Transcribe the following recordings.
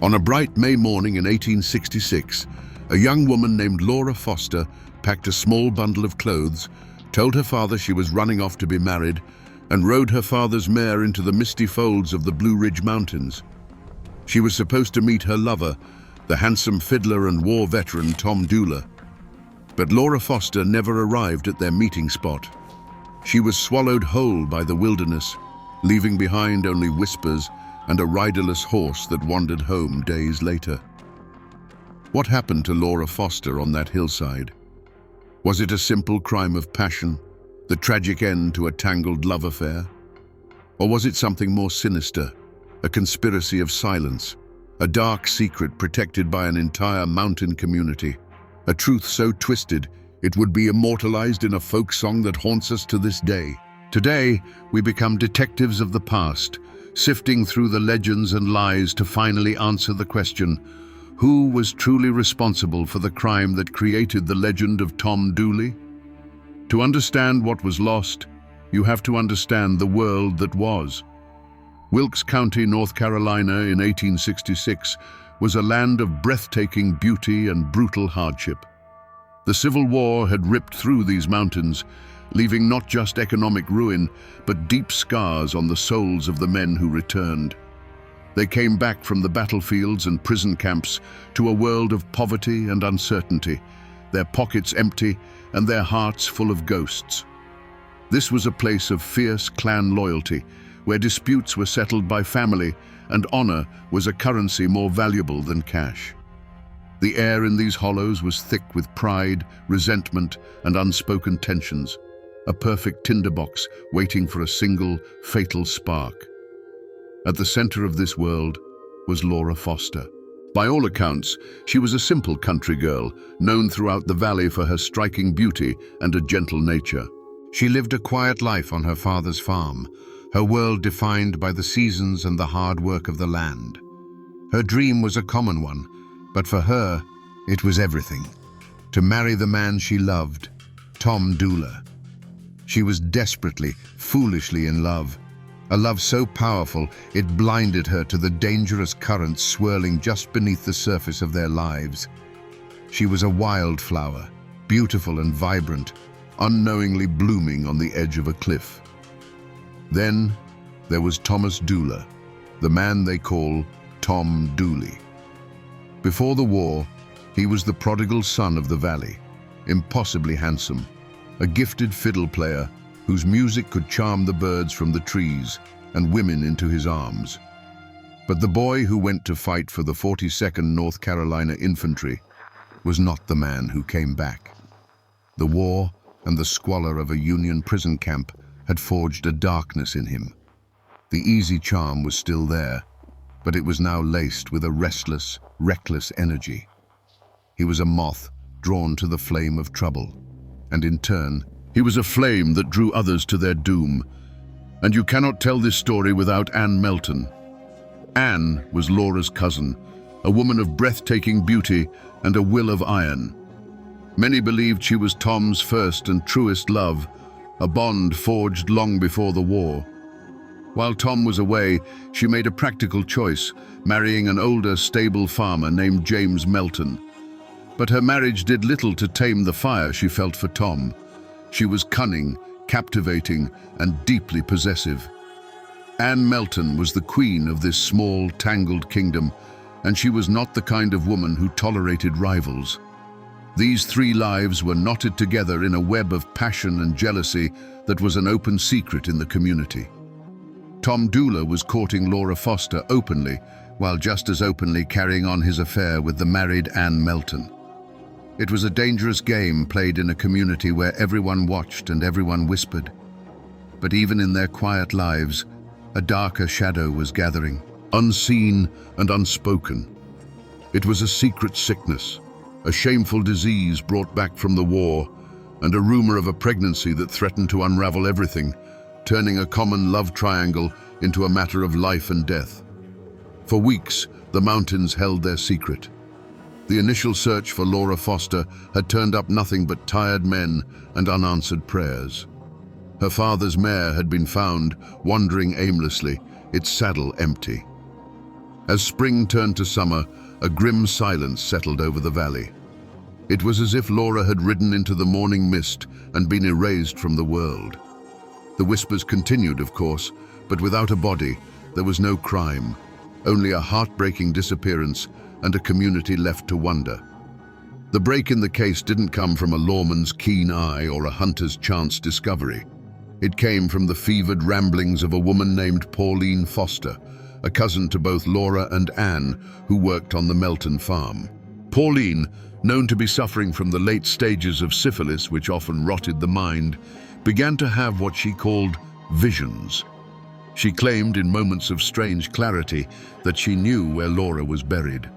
On a bright May morning in 1866, a young woman named Laura Foster packed a small bundle of clothes, told her father she was running off to be married, and rode her father's mare into the misty folds of the Blue Ridge Mountains. She was supposed to meet her lover, the handsome fiddler and war veteran Tom Dooley. But Laura Foster never arrived at their meeting spot. She was swallowed whole by the wilderness, leaving behind only whispers and a riderless horse that wandered home days later. What happened to Laura Foster on that hillside? Was it a simple crime of passion, the tragic end to a tangled love affair? Or was it something more sinister, a conspiracy of silence, a dark secret protected by an entire mountain community, a truth so twisted it would be immortalized in a folk song that haunts us to this day? Today, we become detectives of the past, sifting through the legends and lies to finally answer the question, who was truly responsible for the crime that created the legend of Tom Dooley? To understand what was lost, you have to understand the world that was. Wilkes County, North Carolina in 1866 was a land of breathtaking beauty and brutal hardship. The Civil War had ripped through these mountains, leaving not just economic ruin, but deep scars on the souls of the men who returned. They came back from the battlefields and prison camps to a world of poverty and uncertainty, their pockets empty and their hearts full of ghosts. This was a place of fierce clan loyalty, where disputes were settled by family and honor was a currency more valuable than cash. The air in these hollows was thick with pride, resentment, and unspoken tensions, a perfect tinderbox waiting for a single, fatal spark. At the center of this world was Laura Foster. By all accounts, she was a simple country girl, known throughout the valley for her striking beauty and a gentle nature. She lived a quiet life on her father's farm, her world defined by the seasons and the hard work of the land. Her dream was a common one, but for her, it was everything. To marry the man she loved, Tom Dooley. She was desperately, foolishly in love. A love so powerful, it blinded her to the dangerous currents swirling just beneath the surface of their lives. She was a wildflower, beautiful and vibrant, unknowingly blooming on the edge of a cliff. Then there was Thomas Dooley, the man they call Tom Dooley. Before the war, he was the prodigal son of the valley, impossibly handsome, a gifted fiddle player whose music could charm the birds from the trees and women into his arms. But the boy who went to fight for the 42nd North Carolina Infantry was not the man who came back. The war and the squalor of a Union prison camp had forged a darkness in him. The easy charm was still there, but it was now laced with a restless, reckless energy. He was a moth drawn to the flame of trouble, and in turn, he was a flame that drew others to their doom. And you cannot tell this story without Ann Melton. Ann was Laura's cousin, a woman of breathtaking beauty and a will of iron. Many believed she was Tom's first and truest love, a bond forged long before the war. While Tom was away, she made a practical choice, marrying an older, stable farmer named James Melton. But her marriage did little to tame the fire she felt for Tom. She was cunning, captivating, and deeply possessive. Ann Melton was the queen of this small, tangled kingdom, and she was not the kind of woman who tolerated rivals. These three lives were knotted together in a web of passion and jealousy that was an open secret in the community. Tom Dooley was courting Laura Foster openly, while just as openly carrying on his affair with the married Ann Melton. It was a dangerous game played in a community where everyone watched and everyone whispered. But even in their quiet lives, a darker shadow was gathering, unseen and unspoken. It was a secret sickness, a shameful disease brought back from the war, and a rumor of a pregnancy that threatened to unravel everything, turning a common love triangle into a matter of life and death. For weeks, the mountains held their secret. The initial search for Laura Foster had turned up nothing but tired men and unanswered prayers. Her father's mare had been found, wandering aimlessly, its saddle empty. As spring turned to summer, a grim silence settled over the valley. It was as if Laura had ridden into the morning mist and been erased from the world. The whispers continued, of course, but without a body, there was no crime, only a heartbreaking disappearance and a community left to wonder. The break in the case didn't come from a lawman's keen eye or a hunter's chance discovery. It came from the fevered ramblings of a woman named Pauline Foster, a cousin to both Laura and Anne, who worked on the Melton farm. Pauline, known to be suffering from the late stages of syphilis which often rotted the mind, began to have what she called visions. She claimed in moments of strange clarity that she knew where Laura was buried.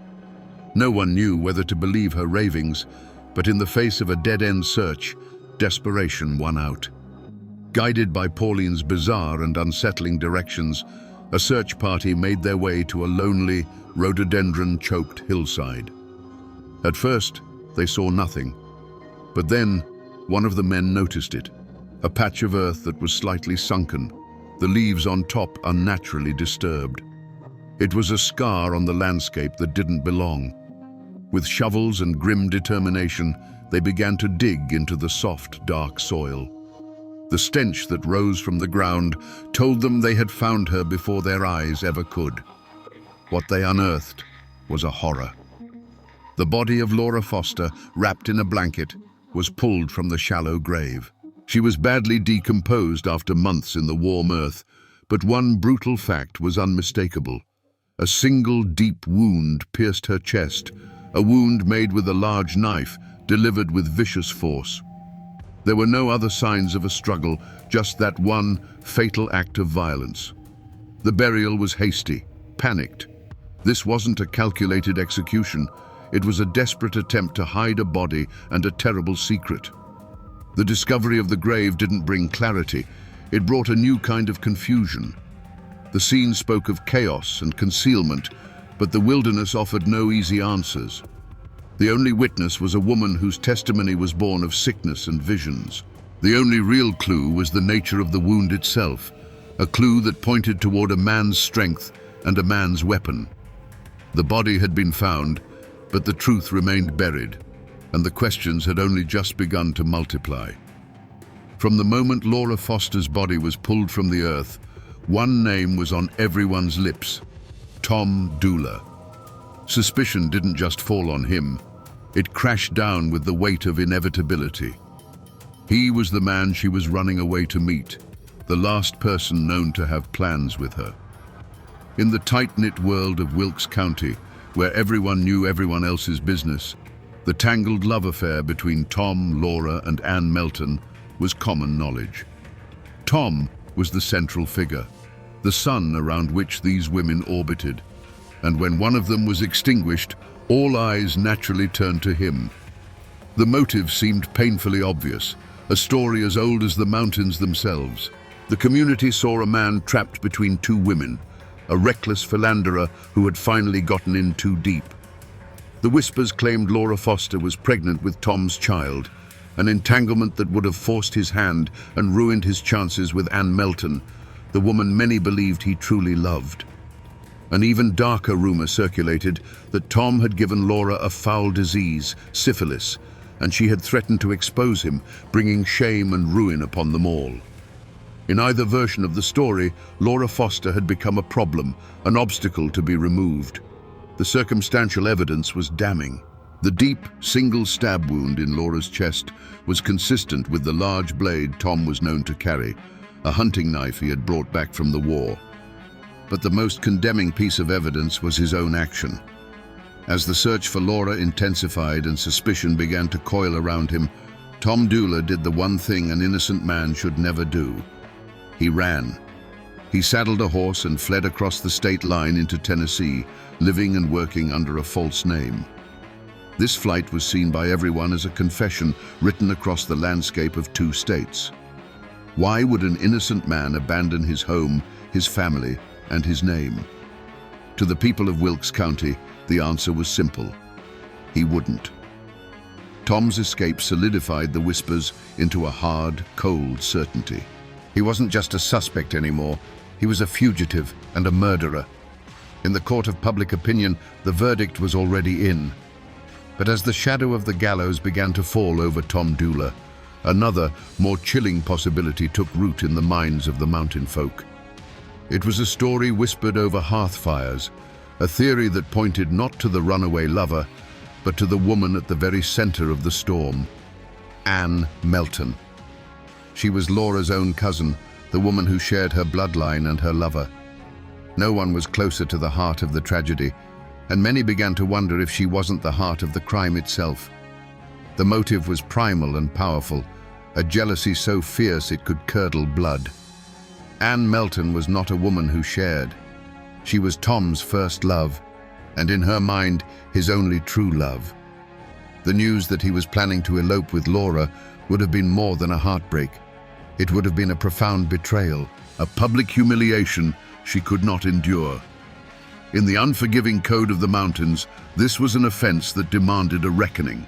No one knew whether to believe her ravings, but in the face of a dead-end search, desperation won out. Guided by Pauline's bizarre and unsettling directions, a search party made their way to a lonely, rhododendron-choked hillside. At first, they saw nothing, but then one of the men noticed it, a patch of earth that was slightly sunken, the leaves on top unnaturally disturbed. It was a scar on the landscape that didn't belong. With shovels and grim determination, they began to dig into the soft, dark soil. The stench that rose from the ground told them they had found her before their eyes ever could. What they unearthed was a horror. The body of Laura Foster, wrapped in a blanket, was pulled from the shallow grave. She was badly decomposed after months in the warm earth, but one brutal fact was unmistakable. A single deep wound pierced her chest, a wound made with a large knife, delivered with vicious force. There were no other signs of a struggle, just that one fatal act of violence. The burial was hasty, panicked. This wasn't a calculated execution. It was a desperate attempt to hide a body and a terrible secret. The discovery of the grave didn't bring clarity. It brought a new kind of confusion. The scene spoke of chaos and concealment, but the wilderness offered no easy answers. The only witness was a woman whose testimony was born of sickness and visions. The only real clue was the nature of the wound itself, a clue that pointed toward a man's strength and a man's weapon. The body had been found, but the truth remained buried, and the questions had only just begun to multiply. From the moment Laura Foster's body was pulled from the earth, one name was on everyone's lips: Tom Dooley. Suspicion didn't just fall on him, it crashed down with the weight of inevitability. He was the man she was running away to meet, the last person known to have plans with her. In the tight-knit world of Wilkes County, where everyone knew everyone else's business, the tangled love affair between Tom, Laura, and Anne Melton was common knowledge. Tom was the central figure, the sun around which these women orbited, and when one of them was extinguished, all eyes naturally turned to him. The motive seemed painfully obvious, a story as old as the mountains themselves. The community saw a man trapped between two women, a reckless philanderer who had finally gotten in too deep. The whispers claimed Laura Foster was pregnant with Tom's child, an entanglement that would have forced his hand and ruined his chances with Anne Melton, the woman many believed he truly loved. An even darker rumor circulated that Tom had given Laura a foul disease, syphilis, and she had threatened to expose him, bringing shame and ruin upon them all. In either version of the story, Laura Foster had become a problem, an obstacle to be removed. The circumstantial evidence was damning. The deep, single stab wound in Laura's chest was consistent with the large blade Tom was known to carry, a hunting knife he had brought back from the war. But the most condemning piece of evidence was his own action. As the search for Laura intensified and suspicion began to coil around him, Tom Dooley did the one thing an innocent man should never do. He ran. He saddled a horse and fled across the state line into Tennessee, living and working under a false name. This flight was seen by everyone as a confession written across the landscape of two states. Why would an innocent man abandon his home, his family, and his name? To the people of Wilkes County, the answer was simple: he wouldn't. Tom's escape solidified the whispers into a hard, cold certainty. He wasn't just a suspect anymore, he was a fugitive and a murderer. In the court of public opinion, the verdict was already in. But as the shadow of the gallows began to fall over Tom Dooley, another, more chilling possibility took root in the minds of the mountain folk. It was a story whispered over hearth fires, a theory that pointed not to the runaway lover, but to the woman at the very center of the storm, Anne Melton. She was Laura's own cousin, the woman who shared her bloodline and her lover. No one was closer to the heart of the tragedy, and many began to wonder if she wasn't the heart of the crime itself. The motive was primal and powerful, a jealousy so fierce it could curdle blood. Anne Melton was not a woman who shared. She was Tom's first love, and in her mind, his only true love. The news that he was planning to elope with Laura would have been more than a heartbreak. It would have been a profound betrayal, a public humiliation she could not endure. In the unforgiving code of the mountains, this was an offense that demanded a reckoning.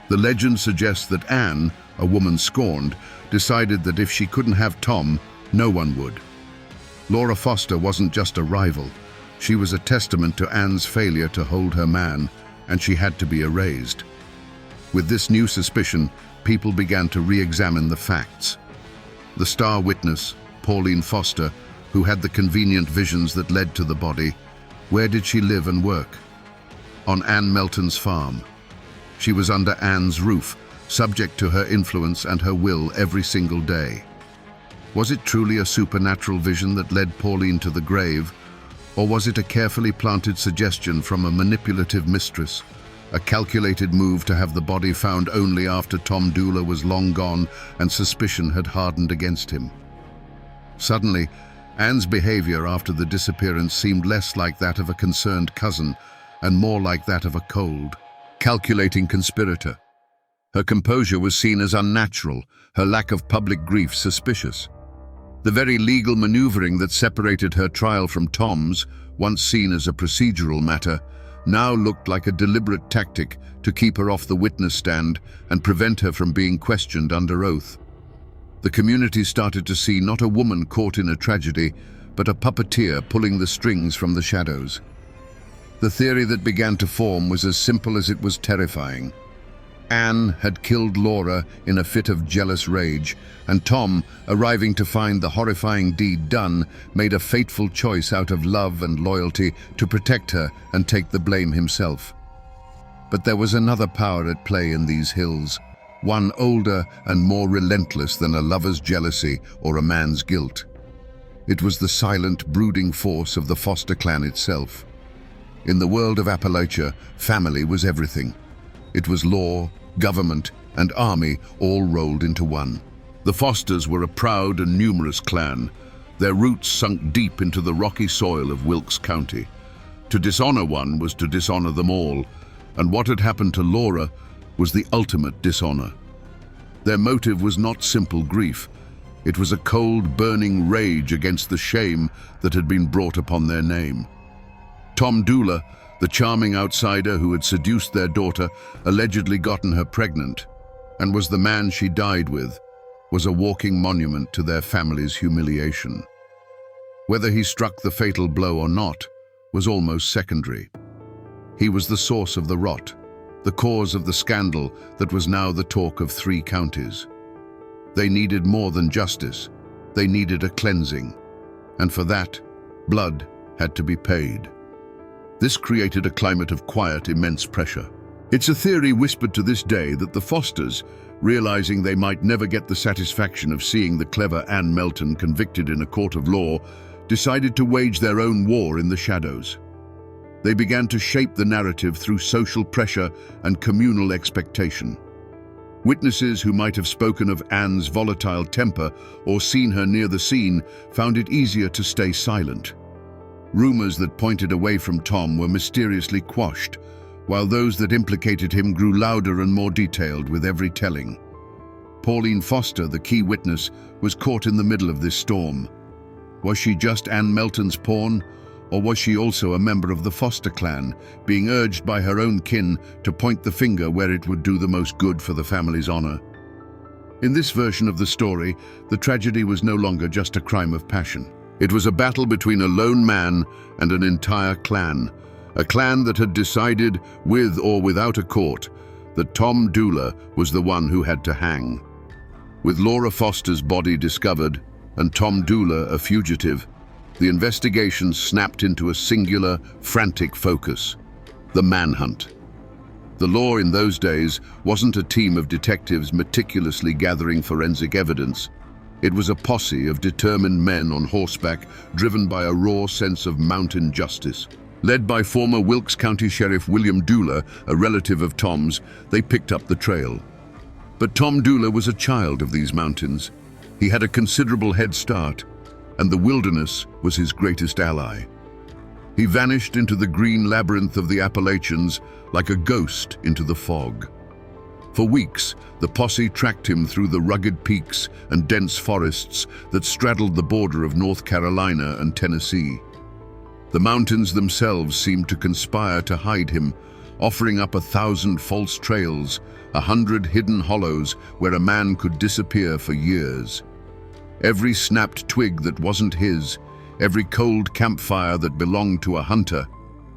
The legend suggests that Anne, a woman scorned, decided that if she couldn't have Tom, no one would. Laura Foster wasn't just a rival. She was a testament to Anne's failure to hold her man, and she had to be erased. With this new suspicion, people began to re-examine the facts. The star witness, Pauline Foster, who had the convenient visions that led to the body, where did she live and work? On Anne Melton's farm. She was under Anne's roof, subject to her influence and her will every single day. Was it truly a supernatural vision that led Pauline to the grave, or was it a carefully planted suggestion from a manipulative mistress, a calculated move to have the body found only after Tom Dooley was long gone and suspicion had hardened against him? Suddenly, Anne's behavior after the disappearance seemed less like that of a concerned cousin and more like that of a cold, calculating conspirator. Her composure was seen as unnatural, her lack of public grief suspicious. The very legal maneuvering that separated her trial from Tom's, once seen as a procedural matter, now looked like a deliberate tactic to keep her off the witness stand and prevent her from being questioned under oath. The community started to see not a woman caught in a tragedy, but a puppeteer pulling the strings from the shadows. The theory that began to form was as simple as it was terrifying. Anne had killed Laura in a fit of jealous rage, and Tom, arriving to find the horrifying deed done, made a fateful choice out of love and loyalty to protect her and take the blame himself. But there was another power at play in these hills, one older and more relentless than a lover's jealousy or a man's guilt. It was the silent, brooding force of the Foster clan itself. In the world of Appalachia, family was everything. It was law, government, and army all rolled into one. The Fosters were a proud and numerous clan, their roots sunk deep into the rocky soil of Wilkes County. To dishonor one was to dishonor them all, and what had happened to Laura was the ultimate dishonor. Their motive was not simple grief. It was a cold, burning rage against the shame that had been brought upon their name. Tom Dooley, the charming outsider who had seduced their daughter, allegedly gotten her pregnant, and was the man she died with, was a walking monument to their family's humiliation. Whether he struck the fatal blow or not was almost secondary. He was the source of the rot, the cause of the scandal that was now the talk of 3 counties. They needed more than justice. They needed a cleansing, and for that, blood had to be paid. This created a climate of quiet, immense pressure. It's a theory whispered to this day that the Fosters, realizing they might never get the satisfaction of seeing the clever Anne Melton convicted in a court of law, decided to wage their own war in the shadows. They began to shape the narrative through social pressure and communal expectation. Witnesses who might have spoken of Anne's volatile temper or seen her near the scene found it easier to stay silent. Rumors that pointed away from Tom were mysteriously quashed, while those that implicated him grew louder and more detailed with every telling. Pauline Foster, the key witness, was caught in the middle of this storm. Was she just Anne Melton's pawn, or was she also a member of the Foster clan, being urged by her own kin to point the finger where it would do the most good for the family's honor? In this version of the story, the tragedy was no longer just a crime of passion. It was a battle between a lone man and an entire clan, a clan that had decided, with or without a court, that Tom Dooley was the one who had to hang. With Laura Foster's body discovered and Tom Dooley a fugitive, the investigation snapped into a singular, frantic focus: the manhunt. The law in those days wasn't a team of detectives meticulously gathering forensic evidence. It was a posse of determined men on horseback, driven by a raw sense of mountain justice. Led by former Wilkes County Sheriff William Dooley, a relative of Tom's, they picked up the trail. But Tom Dooley was a child of these mountains. He had a considerable head start, and the wilderness was his greatest ally. He vanished into the green labyrinth of the Appalachians like a ghost into the fog. For weeks, the posse tracked him through the rugged peaks and dense forests that straddled the border of North Carolina and Tennessee. The mountains themselves seemed to conspire to hide him, offering up 1,000 false trails, 100 hidden hollows where a man could disappear for years. Every snapped twig that wasn't his, every cold campfire that belonged to a hunter,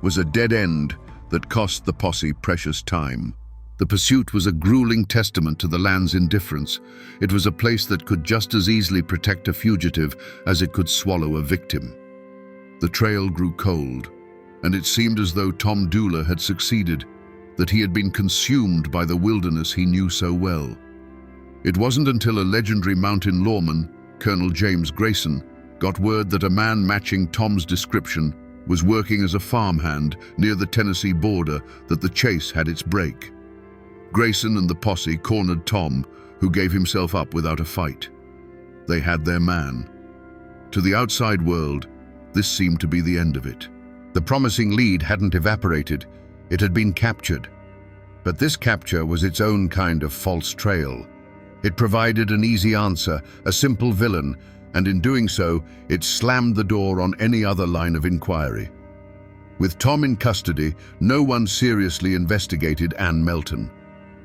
was a dead end that cost the posse precious time. The pursuit was a grueling testament to the land's indifference. It was a place that could just as easily protect a fugitive as it could swallow a victim. The trail grew cold, and it seemed as though Tom Dooley had succeeded, that he had been consumed by the wilderness he knew so well. It wasn't until a legendary mountain lawman, Colonel James Grayson, got word that a man matching Tom's description was working as a farmhand near the Tennessee border that the chase had its break. Grayson and the posse cornered Tom, who gave himself up without a fight. They had their man. To the outside world, this seemed to be the end of it. The promising lead hadn't evaporated, it had been captured. But this capture was its own kind of false trail. It provided an easy answer, a simple villain, and in doing so, it slammed the door on any other line of inquiry. With Tom in custody, no one seriously investigated Ann Melton.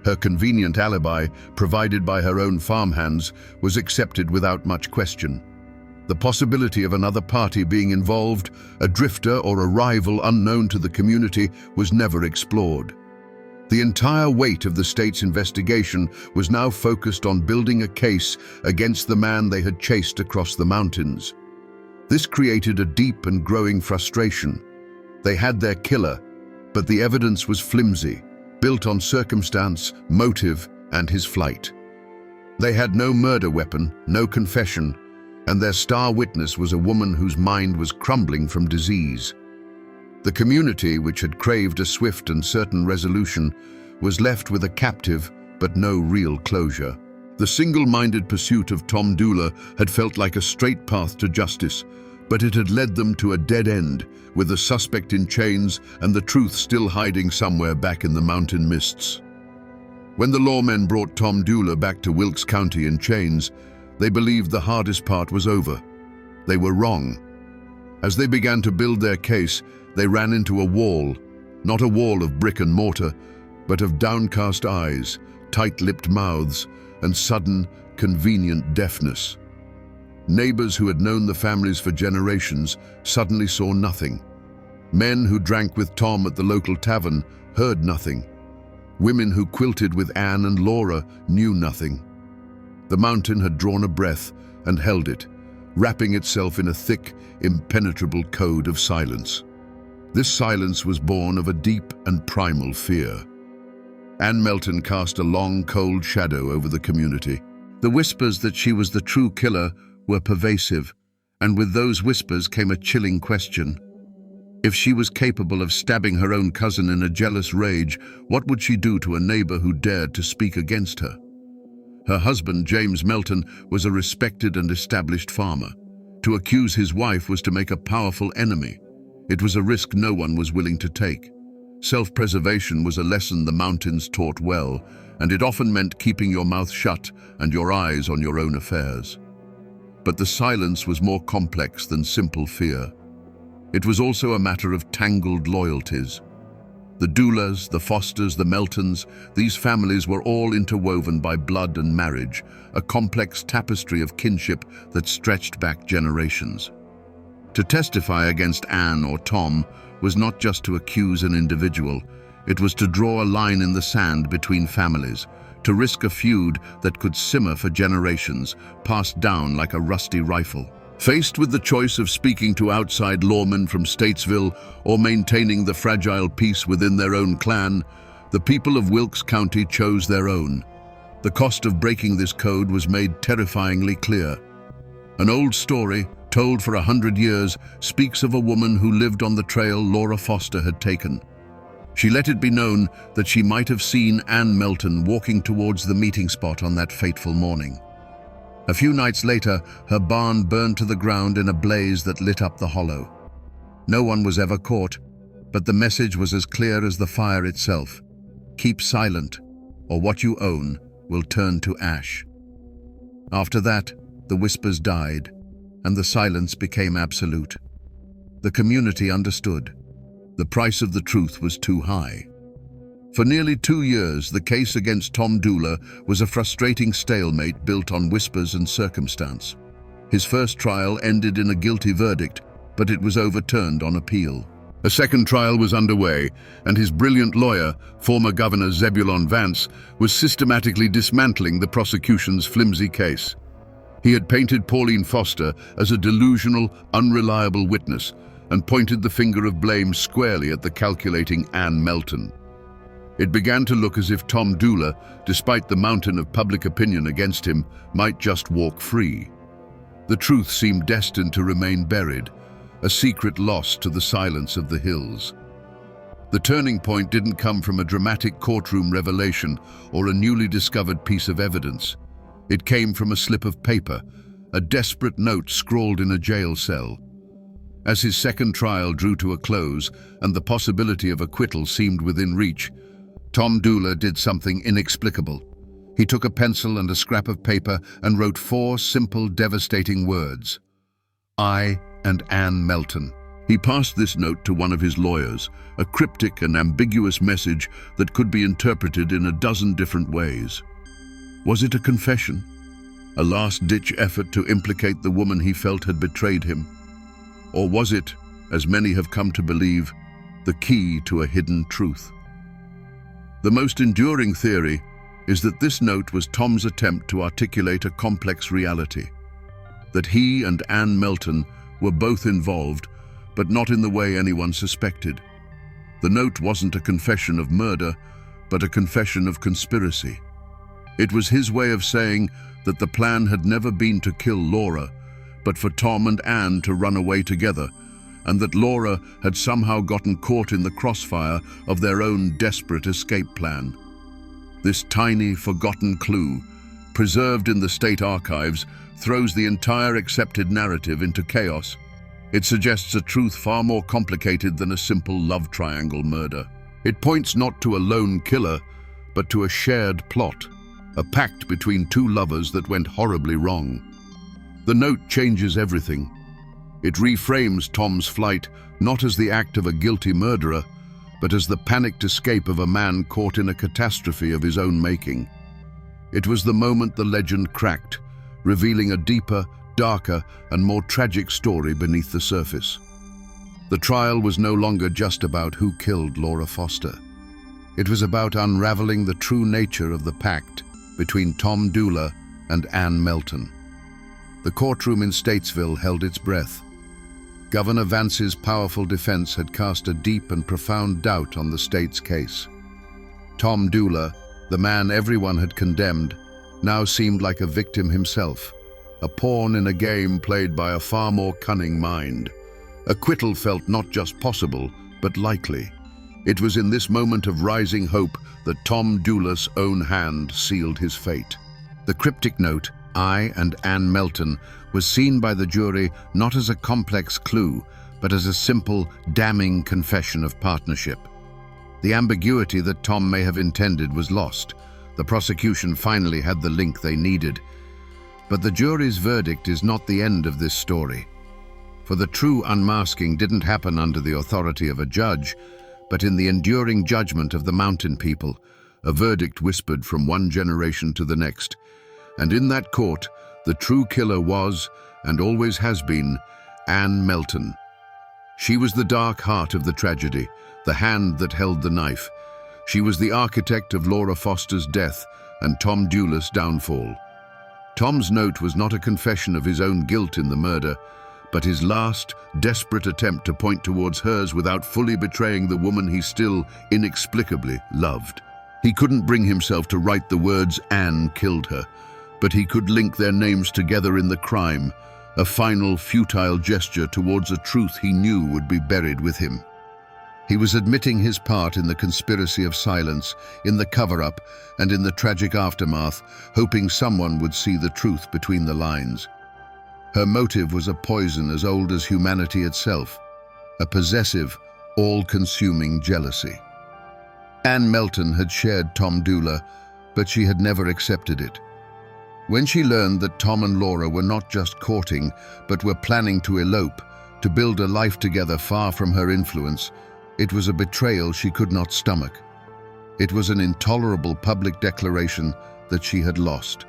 Her convenient alibi, provided by her own farmhands, was accepted without much question. The possibility of another party being involved, a drifter or a rival unknown to the community, was never explored. The entire weight of the state's investigation was now focused on building a case against the man they had chased across the mountains. This created a deep and growing frustration. They had their killer, but the evidence was flimsy, built on circumstance, motive, and his flight. They had no murder weapon, no confession, and their star witness was a woman whose mind was crumbling from disease. The community, which had craved a swift and certain resolution, was left with a captive but no real closure. The single-minded pursuit of Tom Dooley had felt like a straight path to justice, but it had led them to a dead end, with the suspect in chains and the truth still hiding somewhere back in the mountain mists. When the lawmen brought Tom Dooley back to Wilkes County in chains, they believed the hardest part was over. They were wrong. As they began to build their case, they ran into a wall, not a wall of brick and mortar, but of downcast eyes, tight-lipped mouths, and sudden, convenient deafness. Neighbors who had known the families for generations suddenly saw nothing. Men who drank with Tom at the local tavern heard nothing. Women who quilted with Anne and Laura knew nothing. The mountain had drawn a breath and held it, wrapping itself in a thick, impenetrable code of silence. This silence was born of a deep and primal fear. Ann Melton cast a long, cold shadow over the community. The whispers that she was the true killer were pervasive, and with those whispers came a chilling question. If she was capable of stabbing her own cousin in a jealous rage, what would she do to a neighbor who dared to speak against her? Her husband, James Melton, was a respected and established farmer. To accuse his wife was to make a powerful enemy. It was a risk no one was willing to take. Self-preservation was a lesson the mountains taught well, and it often meant keeping your mouth shut and your eyes on your own affairs. But the silence was more complex than simple fear. It was also a matter of tangled loyalties. The Dooleys, the Fosters, the Meltons, these families were all interwoven by blood and marriage, a complex tapestry of kinship that stretched back generations. To testify against Anne or Tom was not just to accuse an individual, it was to draw a line in the sand between families, to risk a feud that could simmer for generations, passed down like a rusty rifle. Faced with the choice of speaking to outside lawmen from Statesville or maintaining the fragile peace within their own clan, the people of Wilkes County chose their own. The cost of breaking this code was made terrifyingly clear. An old story, told for 100 years, speaks of a woman who lived on the trail Laura Foster had taken. She let it be known that she might have seen Anne Melton walking towards the meeting spot on that fateful morning. A few nights later, her barn burned to the ground in a blaze that lit up the hollow. No one was ever caught, but the message was as clear as the fire itself. Keep silent, or what you own will turn to ash. After that, the whispers died, and the silence became absolute. The community understood. The price of the truth was too high. For nearly 2 years, the case against Tom Dooley was a frustrating stalemate built on whispers and circumstance. His first trial ended in a guilty verdict, but it was overturned on appeal. A second trial was underway, and his brilliant lawyer, former Governor Zebulon Vance, was systematically dismantling the prosecution's flimsy case. He had painted Pauline Foster as a delusional, unreliable witness and pointed the finger of blame squarely at the calculating Anne Melton. It began to look as if Tom Dooley, despite the mountain of public opinion against him, might just walk free. The truth seemed destined to remain buried, a secret lost to the silence of the hills. The turning point didn't come from a dramatic courtroom revelation or a newly discovered piece of evidence. It came from a slip of paper, a desperate note scrawled in a jail cell. As his second trial drew to a close and the possibility of acquittal seemed within reach, Tom Dooley did something inexplicable. He took a pencil and a scrap of paper and wrote 4 simple, devastating words. I and Anne Melton. He passed this note to one of his lawyers, a cryptic and ambiguous message that could be interpreted in a dozen different ways. Was it a confession? A last-ditch effort to implicate the woman he felt had betrayed him? Or was it, as many have come to believe, the key to a hidden truth? The most enduring theory is that this note was Tom's attempt to articulate a complex reality, that he and Anne Melton were both involved, but not in the way anyone suspected. The note wasn't a confession of murder, but a confession of conspiracy. It was his way of saying that the plan had never been to kill Laura, but for Tom and Anne to run away together, and that Laura had somehow gotten caught in the crossfire of their own desperate escape plan. This tiny, forgotten clue, preserved in the state archives, throws the entire accepted narrative into chaos. It suggests a truth far more complicated than a simple love triangle murder. It points not to a lone killer, but to a shared plot, a pact between 2 lovers that went horribly wrong. The note changes everything. It reframes Tom's flight not as the act of a guilty murderer, but as the panicked escape of a man caught in a catastrophe of his own making. It was the moment the legend cracked, revealing a deeper, darker, and more tragic story beneath the surface. The trial was no longer just about who killed Laura Foster. It was about unraveling the true nature of the pact between Tom Dooley and Anne Melton. The courtroom in Statesville held its breath. Governor Vance's powerful defense had cast a deep and profound doubt on the state's case. Tom Dooley, the man everyone had condemned, now seemed like a victim himself, a pawn in a game played by a far more cunning mind. Acquittal felt not just possible, but likely. It was in this moment of rising hope that Tom Dooley's own hand sealed his fate. The cryptic note, I and Anne Melton, was seen by the jury not as a complex clue, but as a simple, damning confession of partnership. The ambiguity that Tom may have intended was lost. The prosecution finally had the link they needed. But the jury's verdict is not the end of this story. For the true unmasking didn't happen under the authority of a judge, but in the enduring judgment of the mountain people, a verdict whispered from one generation to the next. And in that court, the true killer was, and always has been, Anne Melton. She was the dark heart of the tragedy, the hand that held the knife. She was the architect of Laura Foster's death and Tom Dooley's downfall. Tom's note was not a confession of his own guilt in the murder, but his last, desperate attempt to point towards hers without fully betraying the woman he still, inexplicably, loved. He couldn't bring himself to write the words "Anne killed her," but he could link their names together in the crime, a final, futile gesture towards a truth he knew would be buried with him. He was admitting his part in the conspiracy of silence, in the cover-up, and in the tragic aftermath, hoping someone would see the truth between the lines. Her motive was a poison as old as humanity itself, a possessive, all-consuming jealousy. Anne Melton had shared Tom Dooley, but she had never accepted it. When she learned that Tom and Laura were not just courting, but were planning to elope, to build a life together far from her influence, it was a betrayal she could not stomach. It was an intolerable public declaration that she had lost.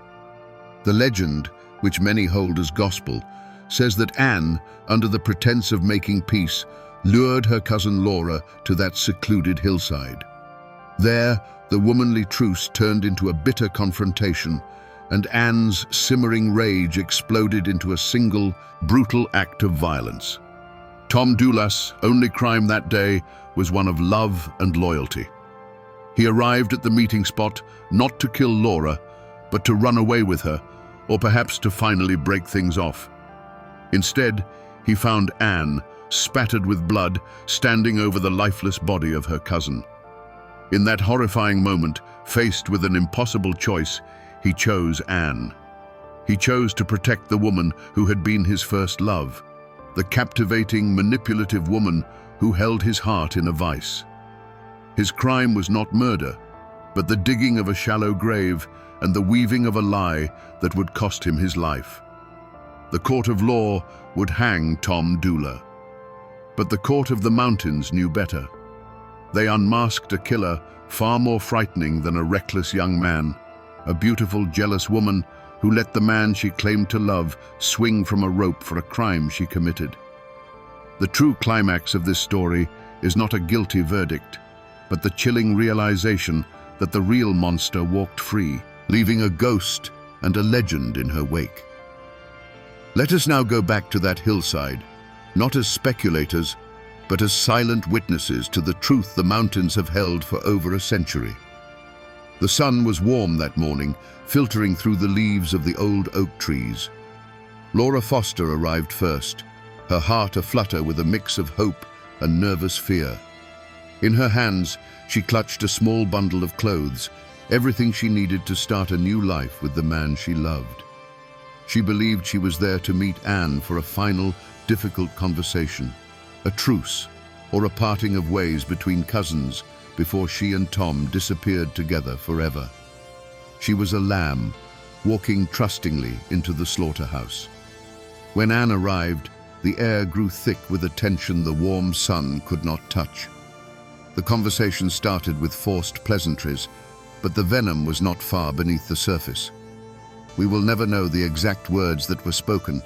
The legend, which many hold as gospel, says that Anne, under the pretense of making peace, lured her cousin Laura to that secluded hillside. There, the womanly truce turned into a bitter confrontation, and Anne's simmering rage exploded into a single, brutal act of violence. Tom Dooley's only crime that day was one of love and loyalty. He arrived at the meeting spot not to kill Laura, but to run away with her, or perhaps to finally break things off. Instead, he found Anne, spattered with blood, standing over the lifeless body of her cousin. In that horrifying moment, faced with an impossible choice, he chose Anne. He chose to protect the woman who had been his first love, the captivating, manipulative woman who held his heart in a vice. His crime was not murder, but the digging of a shallow grave and the weaving of a lie that would cost him his life. The court of law would hang Tom Dooley. But the court of the mountains knew better. They unmasked a killer far more frightening than a reckless young man, a beautiful, jealous woman who let the man she claimed to love swing from a rope for a crime she committed. The true climax of this story is not a guilty verdict, but the chilling realization that the real monster walked free, leaving a ghost and a legend in her wake. Let us now go back to that hillside, not as speculators, but as silent witnesses to the truth the mountains have held for over a century. The sun was warm that morning, filtering through the leaves of the old oak trees. Laura Foster arrived first, her heart aflutter with a mix of hope and nervous fear. In her hands, she clutched a small bundle of clothes, everything she needed to start a new life with the man she loved. She believed she was there to meet Anne for a final, difficult conversation, a truce, or a parting of ways between cousins before she and Tom disappeared together forever. She was a lamb, walking trustingly into the slaughterhouse. When Anne arrived, the air grew thick with a tension the warm sun could not touch. The conversation started with forced pleasantries, but the venom was not far beneath the surface. We will never know the exact words that were spoken,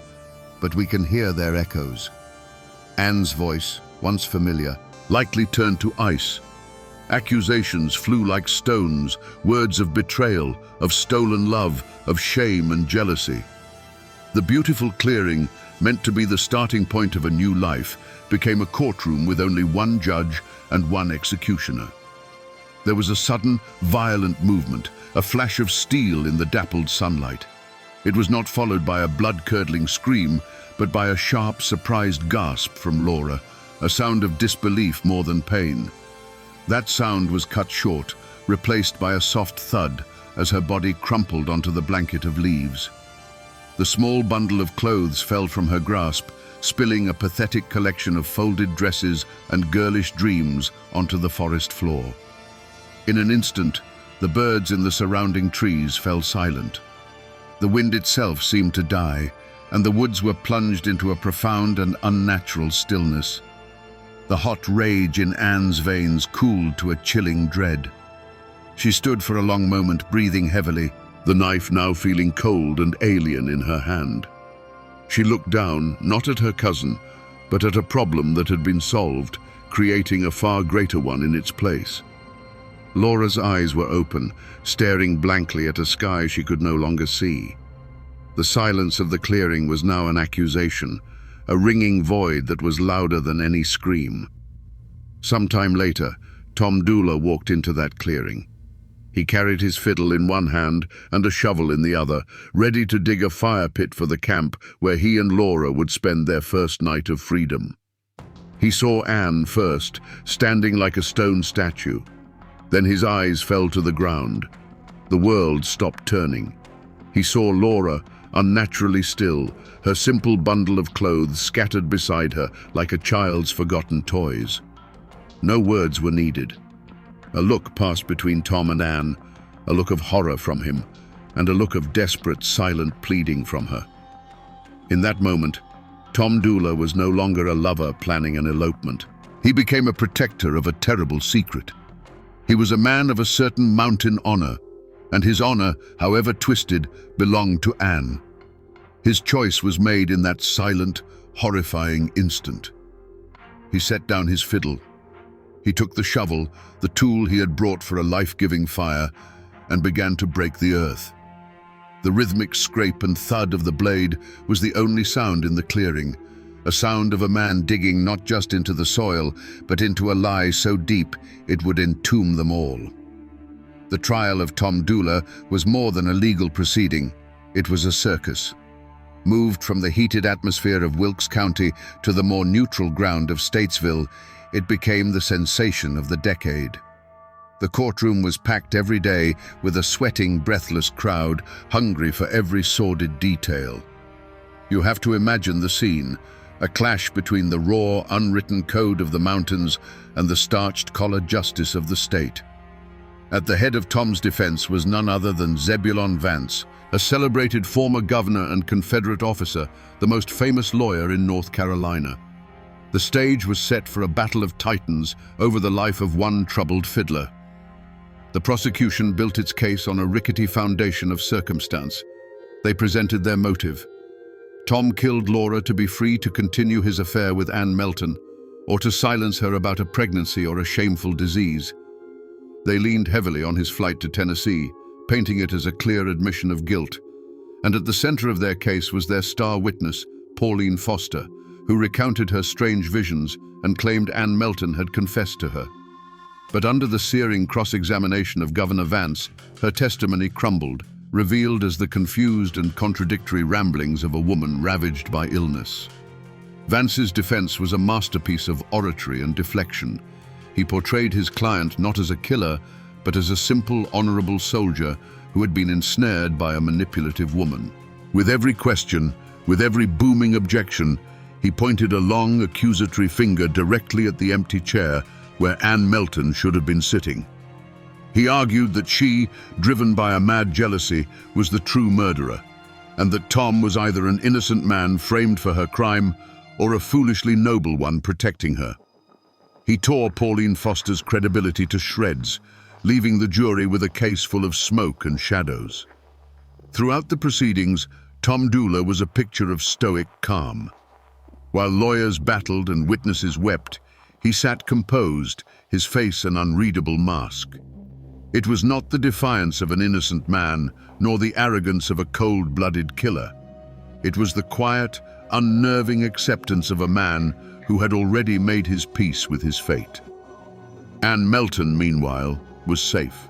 but we can hear their echoes. Anne's voice, once familiar, likely turned to ice. Accusations flew like stones, words of betrayal, of stolen love, of shame and jealousy. The beautiful clearing, meant to be the starting point of a new life, became a courtroom with only one judge and one executioner. There was a sudden, violent movement, a flash of steel in the dappled sunlight. It was not followed by a blood-curdling scream, but by a sharp, surprised gasp from Laura, a sound of disbelief more than pain. That sound was cut short, replaced by a soft thud as her body crumpled onto the blanket of leaves. The small bundle of clothes fell from her grasp, spilling a pathetic collection of folded dresses and girlish dreams onto the forest floor. In an instant, the birds in the surrounding trees fell silent. The wind itself seemed to die, and the woods were plunged into a profound and unnatural stillness. The hot rage in Anne's veins cooled to a chilling dread. She stood for a long moment, breathing heavily, the knife now feeling cold and alien in her hand. She looked down, not at her cousin, but at a problem that had been solved, creating a far greater one in its place. Laura's eyes were open, staring blankly at a sky she could no longer see. The silence of the clearing was now an accusation, a ringing void that was louder than any scream. Sometime later, Tom Dooley walked into that clearing. He carried his fiddle in one hand and a shovel in the other, ready to dig a fire pit for the camp where he and Laura would spend their first night of freedom. He saw Anne first, standing like a stone statue. Then his eyes fell to the ground. The world stopped turning. He saw Laura, unnaturally still, her simple bundle of clothes scattered beside her like a child's forgotten toys. No words were needed. A look passed between Tom and Anne, a look of horror from him, and a look of desperate, silent pleading from her. In that moment, Tom Dooley was no longer a lover planning an elopement. He became a protector of a terrible secret. He was a man of a certain mountain honor, and his honor, however twisted, belonged to Anne. His choice was made in that silent, horrifying instant. He set down his fiddle. He took the shovel, the tool he had brought for a life-giving fire, and began to break the earth. The rhythmic scrape and thud of the blade was the only sound in the clearing, a sound of a man digging not just into the soil, but into a lie so deep it would entomb them all. The trial of Tom Dooley was more than a legal proceeding. It was a circus. Moved from the heated atmosphere of Wilkes County to the more neutral ground of Statesville, it became the sensation of the decade. The courtroom was packed every day with a sweating, breathless crowd, hungry for every sordid detail. You have to imagine the scene, a clash between the raw, unwritten code of the mountains and the starched collar justice of the state. At the head of Tom's defense was none other than Zebulon Vance, a celebrated former governor and Confederate officer, the most famous lawyer in North Carolina. The stage was set for a battle of titans over the life of one troubled fiddler. The prosecution built its case on a rickety foundation of circumstance. They presented their motive. Tom killed Laura to be free to continue his affair with Anne Melton, or to silence her about a pregnancy or a shameful disease. They leaned heavily on his flight to Tennessee, painting it as a clear admission of guilt. And at the center of their case was their star witness, Pauline Foster, who recounted her strange visions and claimed Anne Melton had confessed to her. But under the searing cross-examination of Governor Vance, her testimony crumbled, revealed as the confused and contradictory ramblings of a woman ravaged by illness. Vance's defense was a masterpiece of oratory and deflection. He portrayed his client not as a killer, but as a simple, honorable soldier who had been ensnared by a manipulative woman. With every question, with every booming objection, he pointed a long, accusatory finger directly at the empty chair where Anne Melton should have been sitting. He argued that she, driven by a mad jealousy, was the true murderer, and that Tom was either an innocent man framed for her crime or a foolishly noble one protecting her. He tore Pauline Foster's credibility to shreds, leaving the jury with a case full of smoke and shadows. Throughout the proceedings, Tom Dooley was a picture of stoic calm. While lawyers battled and witnesses wept, he sat composed, his face an unreadable mask. It was not the defiance of an innocent man, nor the arrogance of a cold-blooded killer. It was the quiet, unnerving acceptance of a man who had already made his peace with his fate. Anne Melton, meanwhile, was safe.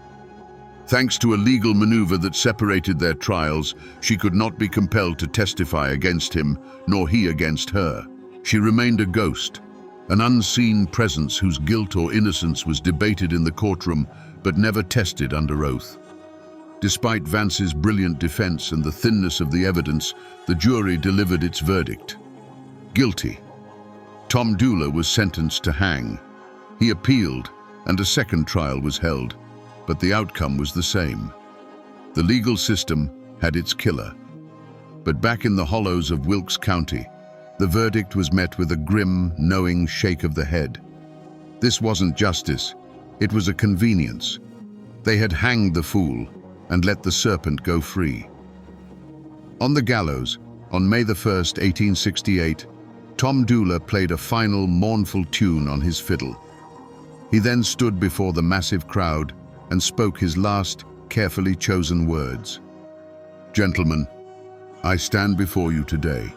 Thanks to a legal maneuver that separated their trials, she could not be compelled to testify against him, nor he against her. She remained a ghost, an unseen presence whose guilt or innocence was debated in the courtroom, but never tested under oath. Despite Vance's brilliant defense and the thinness of the evidence, the jury delivered its verdict. Guilty. Tom Dooley was sentenced to hang. He appealed, and a second trial was held, but the outcome was the same. The legal system had its killer. But back in the hollows of Wilkes County, the verdict was met with a grim, knowing shake of the head. This wasn't justice, it was a convenience. They had hanged the fool and let the serpent go free. On the gallows, On May the 1st, 1868, Tom Dooley played a final mournful tune on his fiddle. He then stood before the massive crowd and spoke his last, carefully chosen words. "Gentlemen, I stand before you today,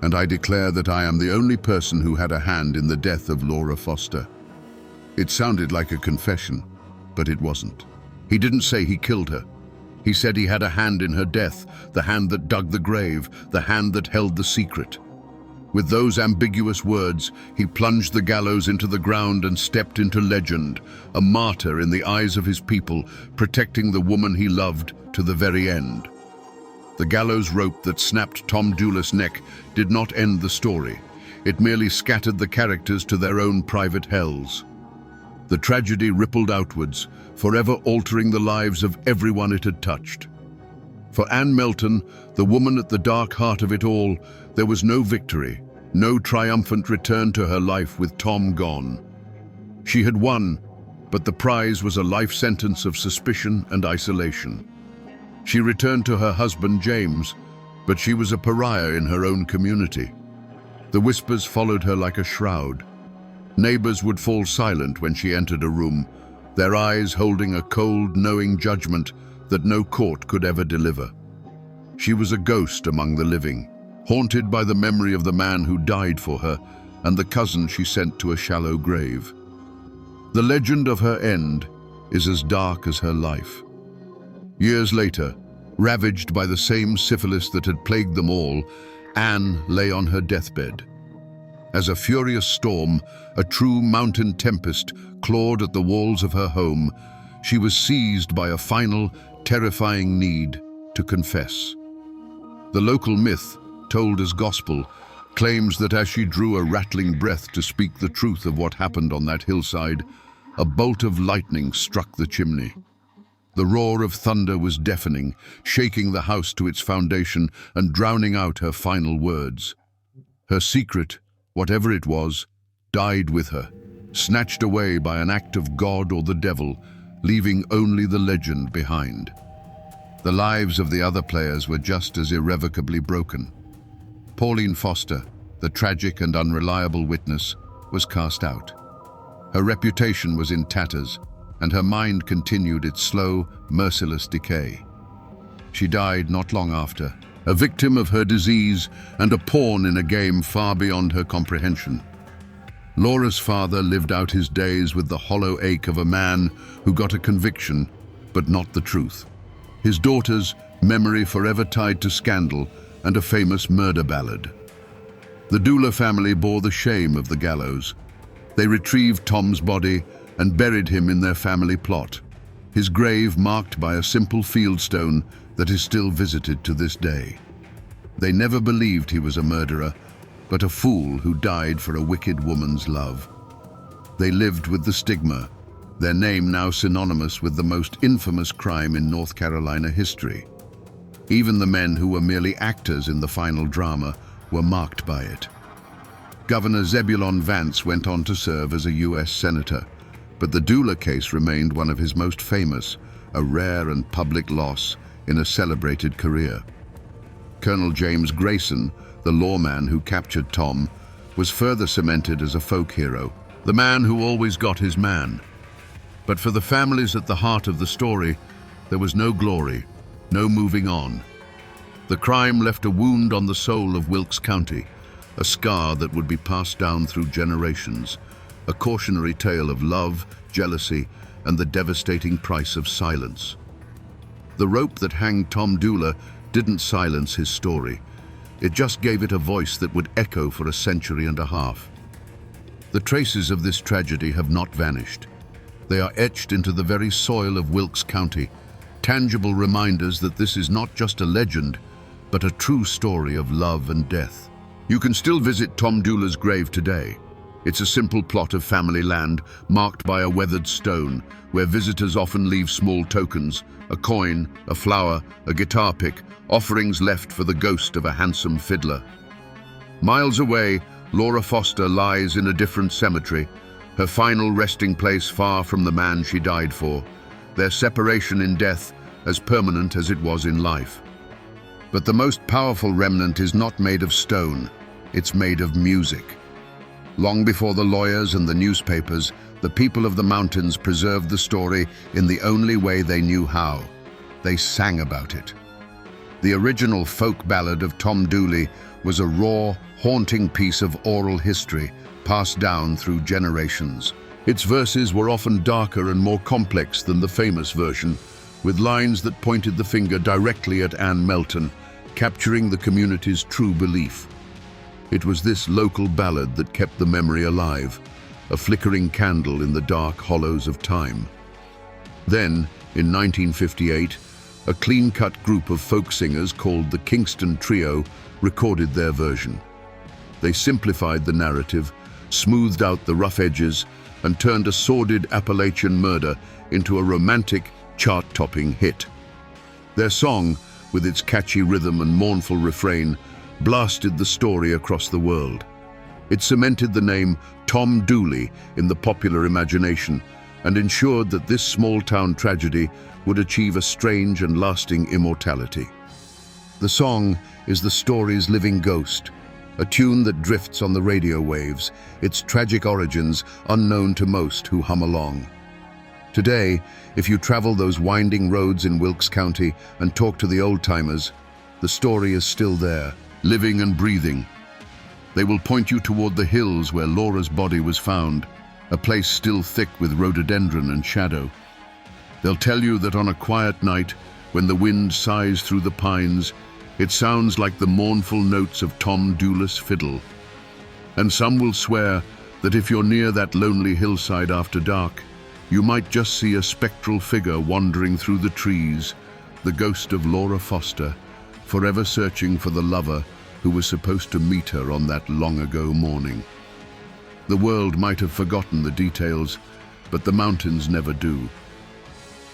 and I declare that I am the only person who had a hand in the death of Laura Foster." It sounded like a confession, but it wasn't. He didn't say he killed her. He said he had a hand in her death, the hand that dug the grave, the hand that held the secret. With those ambiguous words, he plunged the gallows into the ground and stepped into legend, a martyr in the eyes of his people, protecting the woman he loved to the very end. The gallows rope that snapped Tom Dooley's neck did not end the story. It merely scattered the characters to their own private hells. The tragedy rippled outwards, forever altering the lives of everyone it had touched. For Anne Melton, the woman at the dark heart of it all, there was no victory, no triumphant return to her life with Tom gone. She had won, but the prize was a life sentence of suspicion and isolation. She returned to her husband, James, but she was a pariah in her own community. The whispers followed her like a shroud. Neighbors would fall silent when she entered a room, their eyes holding a cold, knowing judgment that no court could ever deliver. She was a ghost among the living, haunted by the memory of the man who died for her and the cousin she sent to a shallow grave. The legend of her end is as dark as her life. Years later, ravaged by the same syphilis that had plagued them all, Anne lay on her deathbed. As a furious storm, a true mountain tempest, clawed at the walls of her home, she was seized by a final, terrifying need to confess. The local myth, told as gospel, claims that as she drew a rattling breath to speak the truth of what happened on that hillside, a bolt of lightning struck the chimney. The roar of thunder was deafening, shaking the house to its foundation and drowning out her final words. Her secret, whatever it was, died with her, snatched away by an act of God or the devil, leaving only the legend behind. The lives of the other players were just as irrevocably broken. Pauline Foster, the tragic and unreliable witness, was cast out. Her reputation was in tatters, and her mind continued its slow, merciless decay. She died not long after, a victim of her disease and a pawn in a game far beyond her comprehension. Laura's father lived out his days with the hollow ache of a man who got a conviction, but not the truth. His daughter's memory forever tied to scandal and a famous murder ballad. The Dooley family bore the shame of the gallows. They retrieved Tom's body and buried him in their family plot, his grave marked by a simple fieldstone that is still visited to this day. They never believed he was a murderer, but a fool who died for a wicked woman's love. They lived with the stigma, their name now synonymous with the most infamous crime in North Carolina history. Even the men who were merely actors in the final drama were marked by it. Governor Zebulon Vance went on to serve as a U.S. Senator, but the Dooley case remained one of his most famous, a rare and public loss in a celebrated career. Colonel James Grayson, the lawman who captured Tom, was further cemented as a folk hero, the man who always got his man. But for the families at the heart of the story, there was no glory, no moving on. The crime left a wound on the soul of Wilkes County, a scar that would be passed down through generations, a cautionary tale of love, jealousy, and the devastating price of silence. The rope that hanged Tom Dooley didn't silence his story. It just gave it a voice that would echo for a century and a half. The traces of this tragedy have not vanished. They are etched into the very soil of Wilkes County, tangible reminders that this is not just a legend, but a true story of love and death. You can still visit Tom Dooley's grave today. It's a simple plot of family land marked by a weathered stone, where visitors often leave small tokens, a coin, a flower, a guitar pick, offerings left for the ghost of a handsome fiddler. Miles away, Laura Foster lies in a different cemetery, her final resting place far from the man she died for, their separation in death as permanent as it was in life. But the most powerful remnant is not made of stone, it's made of music. Long before the lawyers and the newspapers, the people of the mountains preserved the story in the only way they knew how. They sang about it. The original folk ballad of Tom Dooley was a raw, haunting piece of oral history passed down through generations. Its verses were often darker and more complex than the famous version, with lines that pointed the finger directly at Anne Melton, capturing the community's true belief. It was this local ballad that kept the memory alive, a flickering candle in the dark hollows of time. Then, in 1958, a clean-cut group of folk singers called the Kingston Trio recorded their version. They simplified the narrative, smoothed out the rough edges, and turned a sordid Appalachian murder into a romantic, chart-topping hit. Their song, with its catchy rhythm and mournful refrain, blasted the story across the world. It cemented the name Tom Dooley in the popular imagination and ensured that this small-town tragedy would achieve a strange and lasting immortality. The song is the story's living ghost, a tune that drifts on the radio waves, its tragic origins unknown to most who hum along. Today, if you travel those winding roads in Wilkes County and talk to the old-timers, the story is still there, living and breathing. They will point you toward the hills where Laura's body was found, a place still thick with rhododendron and shadow. They'll tell you that on a quiet night, when the wind sighs through the pines, it sounds like the mournful notes of Tom Dooley's fiddle. And some will swear that if you're near that lonely hillside after dark, you might just see a spectral figure wandering through the trees, the ghost of Laura Foster, forever searching for the lover who was supposed to meet her on that long-ago morning. The world might have forgotten the details, but the mountains never do.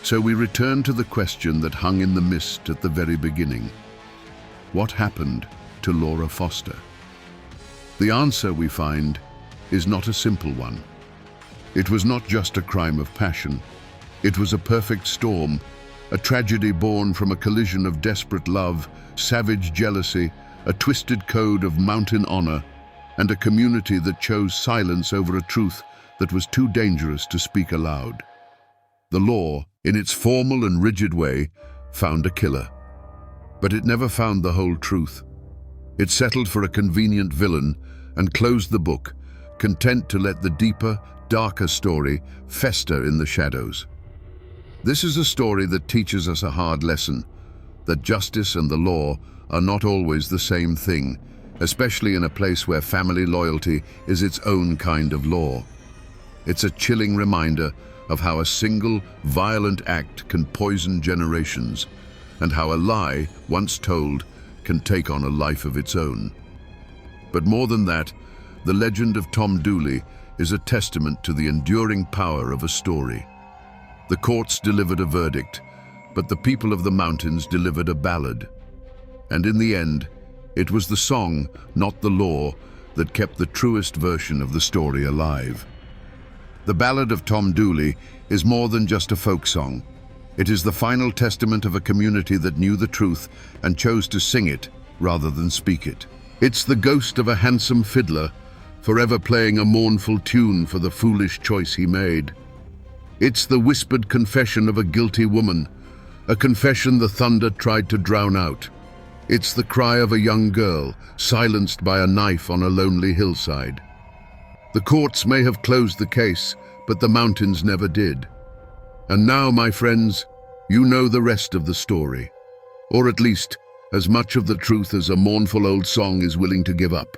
So we return to the question that hung in the mist at the very beginning. What happened to Laura Foster? The answer, we find, is not a simple one. It was not just a crime of passion. It was a perfect storm, a tragedy born from a collision of desperate love, savage jealousy, a twisted code of mountain honor, and a community that chose silence over a truth that was too dangerous to speak aloud. The law, in its formal and rigid way, found a killer. But it never found the whole truth. It settled for a convenient villain and closed the book, content to let the deeper, darker story fester in the shadows. This is a story that teaches us a hard lesson, that justice and the law are not always the same thing, especially in a place where family loyalty is its own kind of law. It's a chilling reminder of how a single, violent act can poison generations, and how a lie, once told, can take on a life of its own. But more than that, the legend of Tom Dooley is a testament to the enduring power of a story. The courts delivered a verdict, but the people of the mountains delivered a ballad. And in the end, it was the song, not the law, that kept the truest version of the story alive. The Ballad of Tom Dooley is more than just a folk song. It is the final testament of a community that knew the truth and chose to sing it rather than speak it. It's the ghost of a handsome fiddler, forever playing a mournful tune for the foolish choice he made. It's the whispered confession of a guilty woman, a confession the thunder tried to drown out. It's the cry of a young girl, silenced by a knife on a lonely hillside. The courts may have closed the case, but the mountains never did. And now, my friends, you know the rest of the story, or at least as much of the truth as a mournful old song is willing to give up.